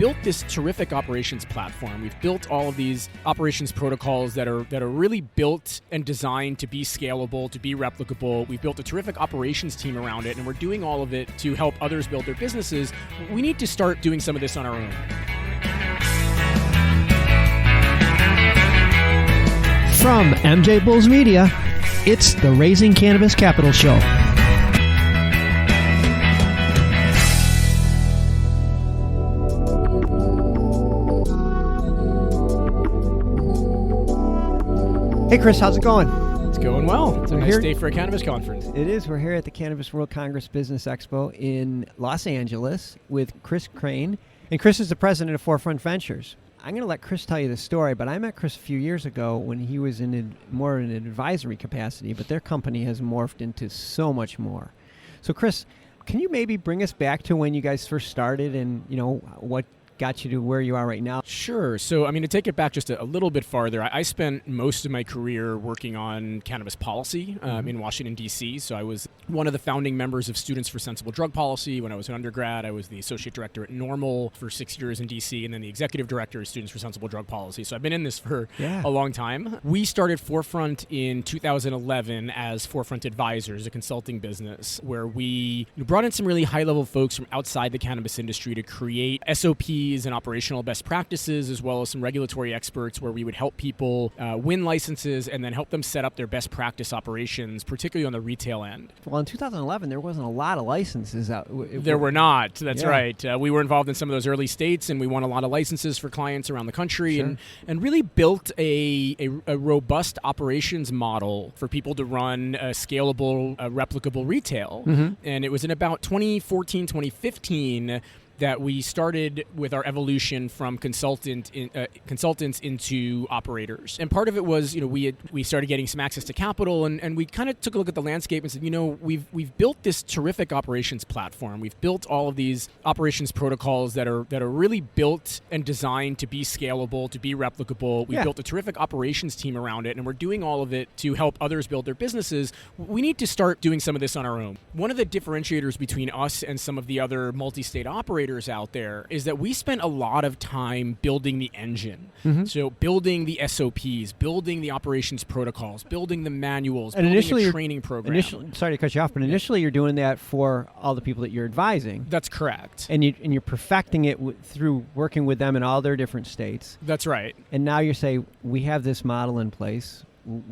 built this terrific operations platform. We've built all of these operations protocols that are really built and designed to be scalable, to be replicable. We've built a terrific operations team around it, and we're doing all of it to help others build their businesses. We need to start doing some of this on our own. From MJBulls Media, it's the Raising Cannabis Capital Show. Hey, Kris, how's it going? It's going well. It's a nice day for a cannabis conference. It is. We're here at the Cannabis World Congress Business Expo in Los Angeles with Kris Krane. And Kris is the president of Forefront Ventures. I'm going to let Kris tell you the story, but I met Kris a few years ago when he was more in an advisory capacity, but their company has morphed into so much more. So, Kris, can you maybe bring us back to when you guys first started and, what got you to where you are right now? Sure. So, to take it back just a little bit farther, I spent most of my career working on cannabis policy in Washington, D.C. So I was one of the founding members of Students for Sensible Drug Policy. When I was an undergrad, I was the associate director at Normal for 6 years in D.C. and then the executive director of Students for Sensible Drug Policy. So I've been in this for a long time. We started Forefront in 2011 as Forefront Advisors, a consulting business, where we brought in some really high-level folks from outside the cannabis industry to create SOPs and operational best practices, as well as some regulatory experts, where we would help people win licenses and then help them set up their best practice operations, particularly on the retail end. Well, in 2011, there wasn't a lot of licenses out. There were not. That's right. We were involved in some of those early states, and we won a lot of licenses for clients around the country, and really built a robust operations model for people to run a scalable, replicable retail. And it was in about 2014, 2015 that we started with our evolution from consultants into operators. And part of it was, we started getting some access to capital, and we kind of took a look at the landscape and said, we've built this terrific operations platform. We've built all of these operations protocols that are really built and designed to be scalable, to be replicable. We built a terrific operations team around it, and we're doing all of it to help others build their businesses. We need to start doing some of this on our own. One of the differentiators between us and some of the other multi-state operators out there is that we spent a lot of time building the engine. So building the SOPs, building the operations protocols, building the manuals, and building a training program. Sorry to cut you off, but initially you're doing that for all the people that you're advising. That's correct. And you're perfecting it through working with them in all their different states. That's right. And now you say, we have this model in place.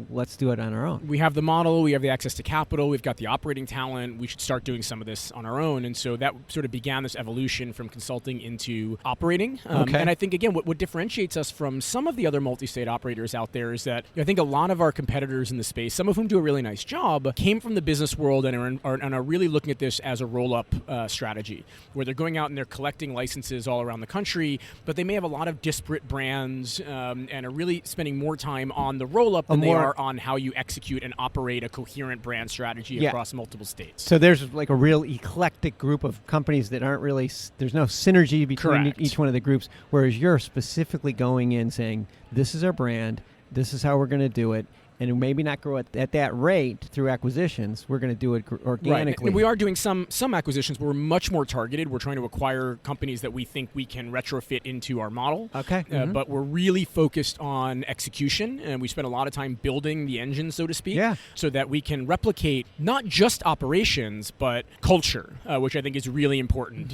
Let's do it on our own. We have the model, we have the access to capital, we've got the operating talent, we should start doing some of this on our own. And so that sort of began this evolution from consulting into operating. And I think, again, what differentiates us from some of the other multi-state operators out there is that I think a lot of our competitors in the space, some of whom do a really nice job, came from the business world and are really looking at this as a roll-up strategy, where they're going out and they're collecting licenses all around the country, but they may have a lot of disparate brands and are really spending more time on the roll-up than they are on how you execute and operate a coherent brand strategy across multiple states. So there's like a real eclectic group of companies that aren't really, there's no synergy between each one of the groups, whereas you're specifically going in saying, this is our brand, this is how we're going to do it, and maybe not grow at that rate through acquisitions. We're going to do it organically. Right. And we are doing some acquisitions, but we're much more targeted. We're trying to acquire companies that we think we can retrofit into our model. Okay. But we're really focused on execution, and we spend a lot of time building the engine, so to speak, so that we can replicate not just operations, but culture, which I think is really important.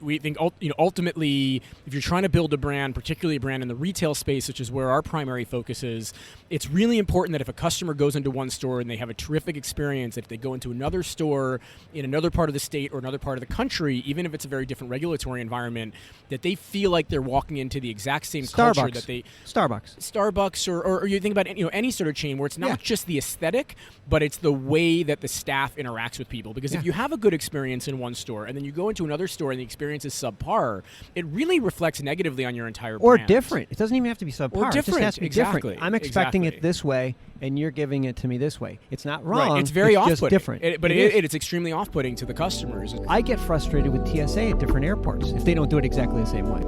We think ultimately, if you're trying to build a brand, particularly a brand in the retail space, which is where our primary focus is, it's really important that if a customer goes into one store and they have a terrific experience, if they go into another store in another part of the state or another part of the country, even if it's a very different regulatory environment, that they feel like they're walking into the exact same culture that they... Starbucks, or you think about any sort of chain where it's not just the aesthetic, but it's the way that the staff interacts with people. Because if you have a good experience in one store and then you go into another store and the experience is subpar, it really reflects negatively on your entire brand. Or different. It doesn't even have to be subpar. Or different. It just has to be different. I'm expecting it this way, and you're giving it to me this way. It's not wrong. Right. It's very off-putting. Just different. It's extremely off-putting to the customers. I get frustrated with TSA at different airports if they don't do it exactly the same way.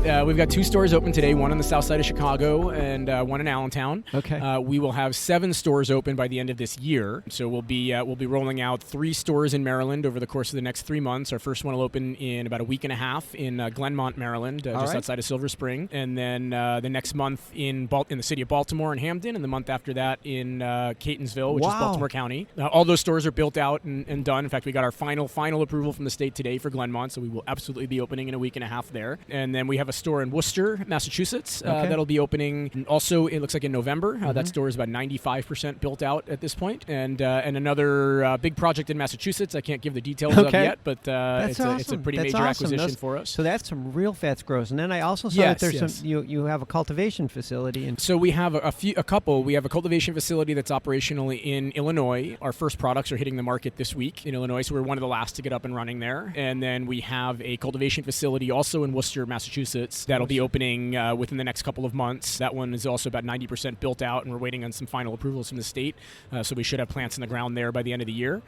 We've got 2 stores open today, one on the south side of Chicago and one in Allentown. Okay. We will have 7 stores open by the end of this year. So we'll be rolling out 3 stores in Maryland over the course of the next 3 months. Our first one will open in about a week and a half in Glenmont, Maryland, just outside of Silver Spring. And then the next month in the city of Baltimore and Hamden, and the month after that in Catonsville, which is Baltimore County. All those stores are built out and done. In fact, we got our final approval from the state today for Glenmont, so we will absolutely be opening in a week and a half there. And then we have a store in Worcester, Massachusetts, that'll be opening also, it looks like in November. That store is about 95% built out at this point. And another big project in Massachusetts. I can't give the details of yet, but it's a pretty major acquisition for us. So that's some real fast growth. And then I also saw that there's some, you have a cultivation facility. And so we have a couple. We have a cultivation facility that's operational in Illinois. Our first products are hitting the market this week in Illinois, so we're one of the last to get up and running there. And then we have a cultivation facility also in Worcester, Massachusetts, that'll be opening within the next couple of months. That one is also about 90% built out, and we're waiting on some final approvals from the state. So we should have plants in the ground there by the end of the year.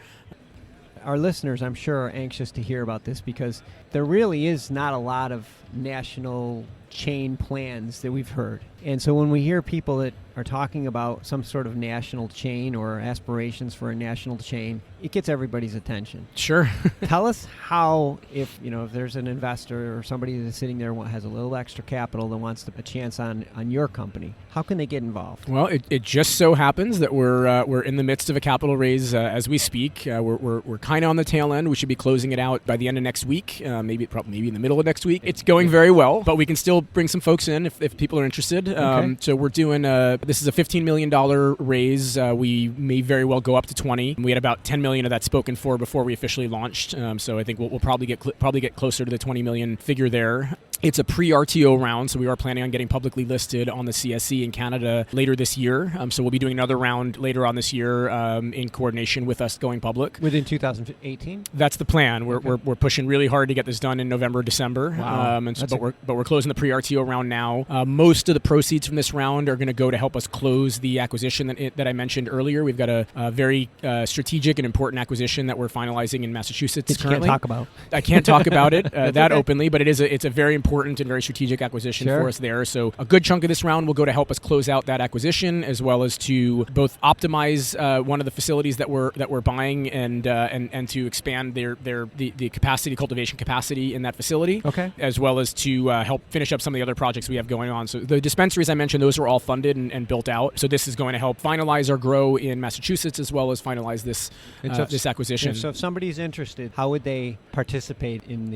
Our listeners, I'm sure, are anxious to hear about this because there really is not a lot of national chain plans that we've heard. And so when we hear people that are talking about some sort of national chain or aspirations for a national chain, it gets everybody's attention. Sure. Tell us how, if there's an investor or somebody that's sitting there has a little extra capital that wants a chance on your company, how can they get involved? Well, it just so happens that we're in the midst of a capital raise as we speak. We're kind of on the tail end. We should be closing it out by the end of next week, maybe in the middle of next week. It's going very well, but we can still bring some folks in if people are interested. So we're doing this is a $15 million raise. We may very well go up to 20. We had about 10 million of that spoken for before we officially launched. So I think we'll probably get closer to the 20 million figure there. It's a pre-RTO round, so we are planning on getting publicly listed on the CSE in Canada later this year. So we'll be doing another round later on this year in coordination with us going public. Within 2018? That's the plan. We're pushing really hard to get this done in November, December. Wow. But we're closing the pre-RTO round now. Most of the proceeds from this round are going to go to help us close the acquisition that I mentioned earlier. We've got a very strategic and important acquisition that we're finalizing in Massachusetts currently. You can't talk about. I can't talk about it openly, but it's a very important and very strategic acquisition for us there. So a good chunk of this round will go to help us close out that acquisition, as well as to both optimize one of the facilities that we're buying and to expand the capacity, cultivation capacity in that facility, as well as to help finish up some of the other projects we have going on. So the dispensaries I mentioned, those are all funded and built out. So this is going to help finalize our grow in Massachusetts, as well as finalize this acquisition. So if somebody's interested, how would they participate in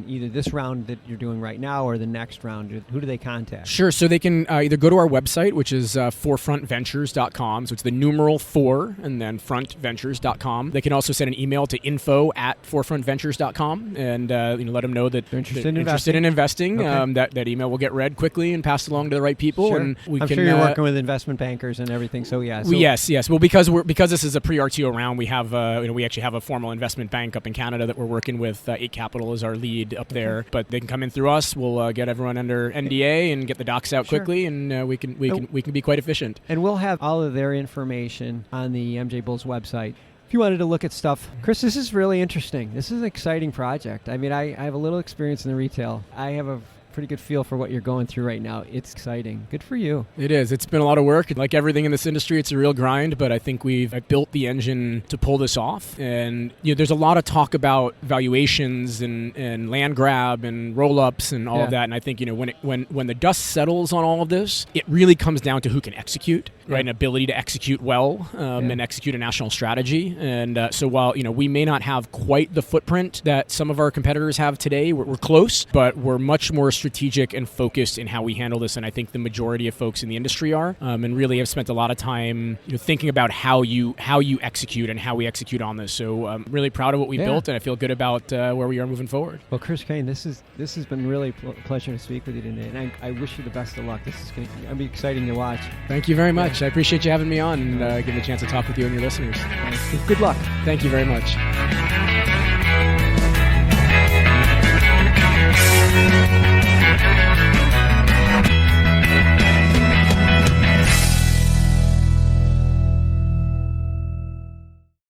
either this round that you're doing right now or the next round? Who do they contact? Sure. So they can either go to our website, which is forefrontventures.com. So it's the numeral 4 and then frontventures.com. They can also send an email to info@forefrontventures.com and let them know that they're interested in investing. That email will get read quickly and passed along to the right people. Sure. And I'm sure you're working with investment bankers and everything. So yeah. Yes. Well, because this is a pre-RTO round, we have we actually have a formal investment bank up in Canada that we're working with. 8 Capital is our lead up there, but they can come in through us. We'll get everyone under NDA and get the docs out quickly, and we can be quite efficient. And we'll have all of their information on the MJBulls website. If you wanted to look at stuff, Kris, this is really interesting. This is an exciting project. I mean, I have a little experience in the retail. I have a pretty good feel for what you're going through right now. It's exciting. Good for you. It is. It's been a lot of work. Like everything in this industry, it's a real grind, but I think we've built the engine to pull this off. And there's a lot of talk about valuations and land grab and roll-ups and all of that. And I think when the dust settles on all of this, it really comes down to who can execute, right? An ability to execute well and execute a national strategy. And so while we may not have quite the footprint that some of our competitors have today, we're close, but we're much more strategic and focused in how we handle this, and I think the majority of folks in the industry are, and really have spent a lot of time thinking about how you execute and how we execute on this. So I'm really proud of what we built, and I feel good about where we are moving forward. Well, Kris Krane, this has been really a pleasure to speak with you today, and I wish you the best of luck. This is going to be exciting to watch. Thank you very much. I appreciate you having me on and giving me a chance to talk with you and your listeners. Good luck. Thank you very much.